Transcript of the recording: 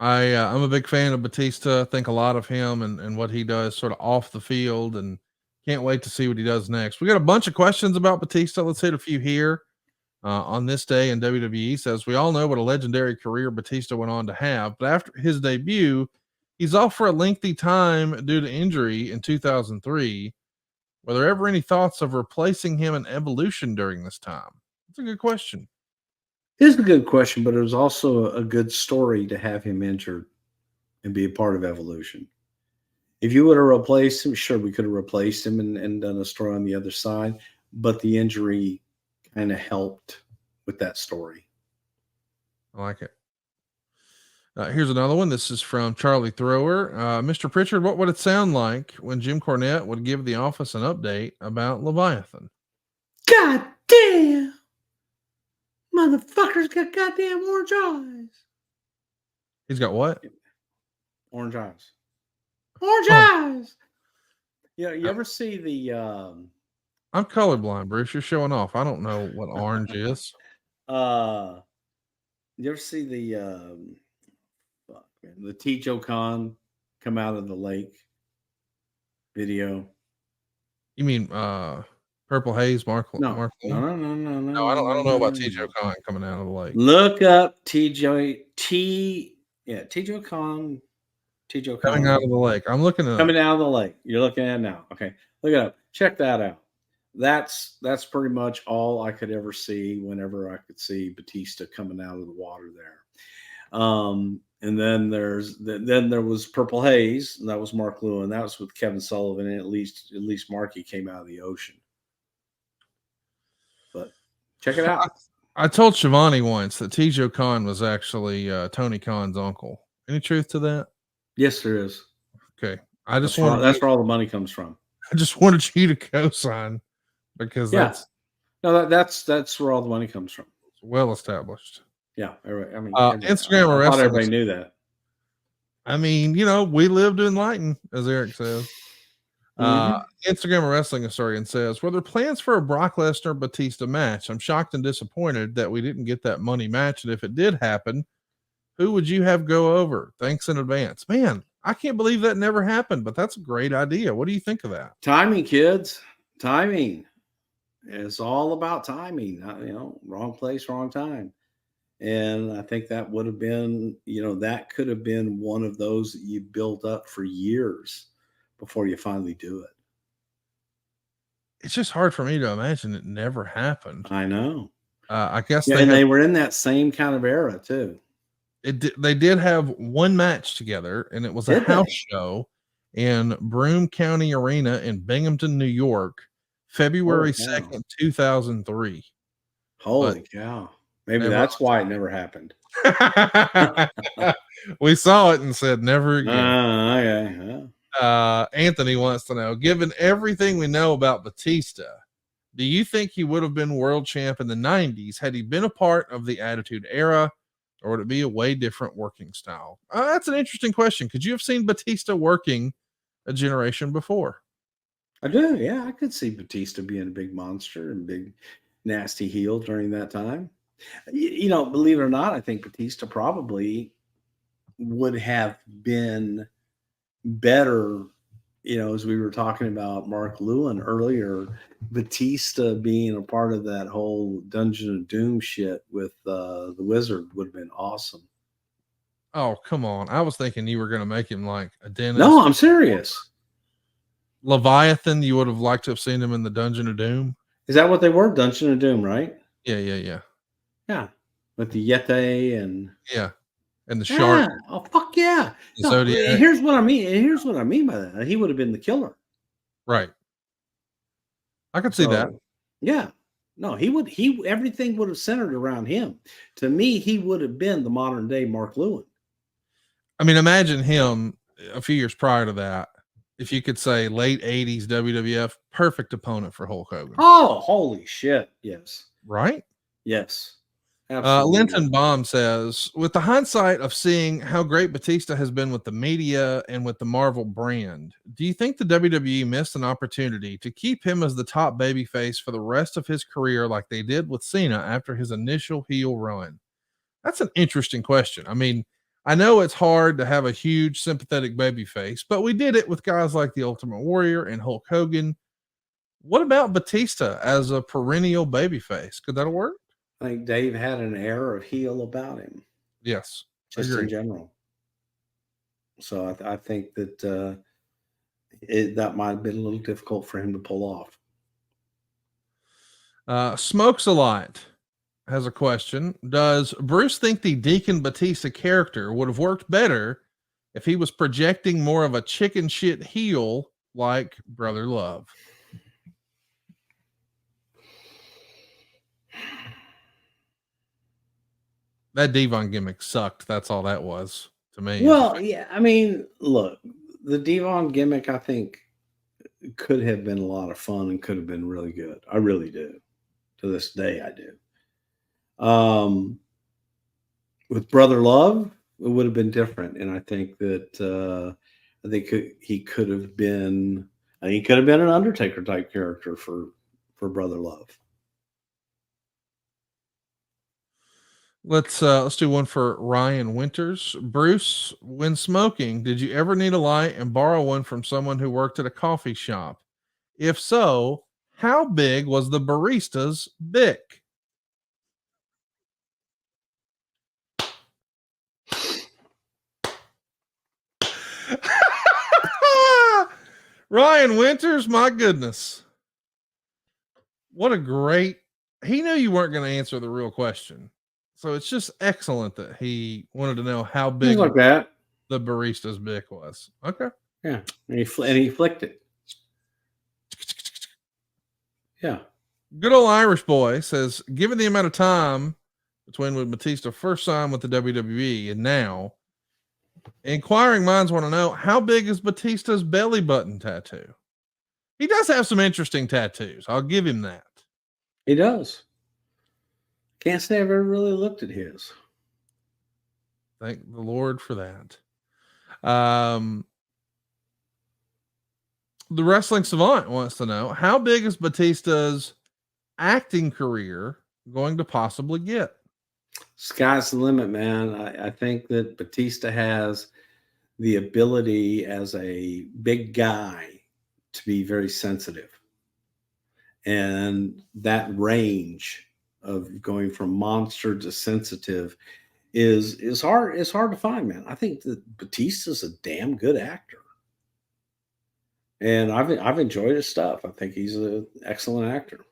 I'm a big fan of Batista. I think a lot of him and what he does sort of off the field, and can't wait to see what he does next. We got a bunch of questions about Batista. Let's hit a few here. On this day in WWE says, we all know what a legendary career Batista went on to have, but after his debut, he's off for a lengthy time due to injury in 2003. Were there ever any thoughts of replacing him in Evolution during this time? That's a good question. It is a good question, but it was also a good story to have him injured and be a part of Evolution. If you would have replaced him, sure, we could have replaced him and done a story on the other side, but the injury kind of helped with that story. I like it. Here's another one. This is from Charlie Thrower. Mr. Prichard, what would it sound like when Jim Cornette would give the office an update about Leviathan? God damn! Motherfucker's got goddamn orange eyes. He's got what? Orange eyes. Orange eyes! Yeah, you ever see the... I'm colorblind, Bruce. You're showing off. I don't know what orange is. You ever see the T.Joe Khan come out of the lake video? You mean Purple Haze, Mark? No, Mark no. I don't know about T.Joe Khan coming out of the lake. Look up T.Joe Khan. Coming out of the lake. I'm looking at coming out of the lake. You're looking at it now. Okay, look it up. Check that out. That's pretty much all I could ever see whenever I could see Batista coming out of the water there. And then there was Purple Haze, and that was Mark Lewin. That was with Kevin Sullivan, and at least Marky came out of the ocean. But check it out. I told Shivani once that T.Joe Khan was actually Tony Khan's uncle. Any truth to that? Yes, there is. Okay. That's where all the money comes from. I just wanted you to co-sign because that's where all the money comes from. It's well established. Yeah. I mean, Instagram I thought everybody knew that. I mean, we live to enlighten, as Eric says. Instagram of Wrestling Historian says, were there plans for a Brock Lesnar Batista match? I'm shocked and disappointed that we didn't get that money match. And if it did happen, who would you have go over? Thanks in advance. Man, I can't believe that never happened, but that's a great idea. What do you think of that? Timing, kids. Timing. It's all about timing. Wrong place, wrong time. And I think that would have been, that could have been one of those that you built up for years before you finally do it. It's just hard for me to imagine it never happened. I know. I guess they were in that same kind of era too. They did have one match together, and it was a house show in Broome County Arena in Binghamton, New York, February 2nd, 2003. Holy cow. Maybe that's why it never happened. We saw it and said never again. Okay. Anthony wants to know, given everything we know about Batista, do you think he would have been world champ in the 90s had he been a part of the Attitude Era, or would it be a way different working style? That's an interesting question. Could you have seen Batista working a generation before? I do. Yeah, I could see Batista being a big monster and big nasty heel during that time. Believe it or not, I think Batista probably would have been better, as we were talking about Mark Lewin earlier, Batista being a part of that whole Dungeon of Doom shit with the Wizard would have been awesome. Oh, come on. I was thinking you were going to make him like a dentist. No, I'm serious. Leviathan, you would have liked to have seen him in the Dungeon of Doom. Is that what they were? Dungeon of Doom, right? Yeah. Yeah. With the Yeti and... Yeah. And the shark. Oh, fuck yeah. No, here's what I mean by that. He would have been the killer. Right. I could see that. Yeah. No, everything would have centered around him. To me, he would have been the modern day Mark Lewin. I mean, imagine him a few years prior to that. If you could say late 80s WWF, perfect opponent for Hulk Hogan. Oh, holy shit. Yes. Right? Yes. Linton Baum says, with the hindsight of seeing how great Batista has been with the media and with the Marvel brand, do you think the WWE missed an opportunity to keep him as the top babyface for the rest of his career like they did with Cena after his initial heel run? That's an interesting question. I mean, I know it's hard to have a huge sympathetic baby face, but we did it with guys like the Ultimate Warrior and Hulk Hogan. What about Batista as a perennial babyface? Could that work? I think Dave had an air of heel about him, Yes, just in agreed. general. So I think that that might have been a little difficult for him to pull off. Smokes a lot has a question. Does Bruce think the Deacon Batista character would have worked better if he was projecting more of a chicken shit heel like Brother Love? That Devon gimmick sucked. That's all that was to me. Well, yeah, I mean, look, the Devon gimmick, I think, could have been a lot of fun and could have been really good. I really do. To this day, I do. With Brother Love, it would have been different, and I think that he could have been. I think he could have been an Undertaker type character for Brother Love. Let's do one for Ryan Winters. Bruce, when smoking, did you ever need a light and borrow one from someone who worked at a coffee shop? If so, how big was the barista's bick? Ryan Winters, my goodness. What a great. He knew you weren't going to answer the real question. So it's just excellent that he wanted to know how big Things like that. the barista's bick was. Okay. Yeah, and he flicked it. Yeah. Good old Irish boy says, given the amount of time between when Batista first signed with the WWE and now, inquiring minds want to know how big is Batista's belly button tattoo? He does have some interesting tattoos. I'll give him that. He does. Can't say I've ever really looked at his. Thank the Lord for that. The Wrestling Savant wants to know how big is Batista's acting career going to possibly get? Sky's the limit, man. I think that Batista has the ability as a big guy to be very sensitive. And that range of going from monster to sensitive is hard to find, man. I think that Batista's a damn good actor. And I've enjoyed his stuff. I think he's an excellent actor.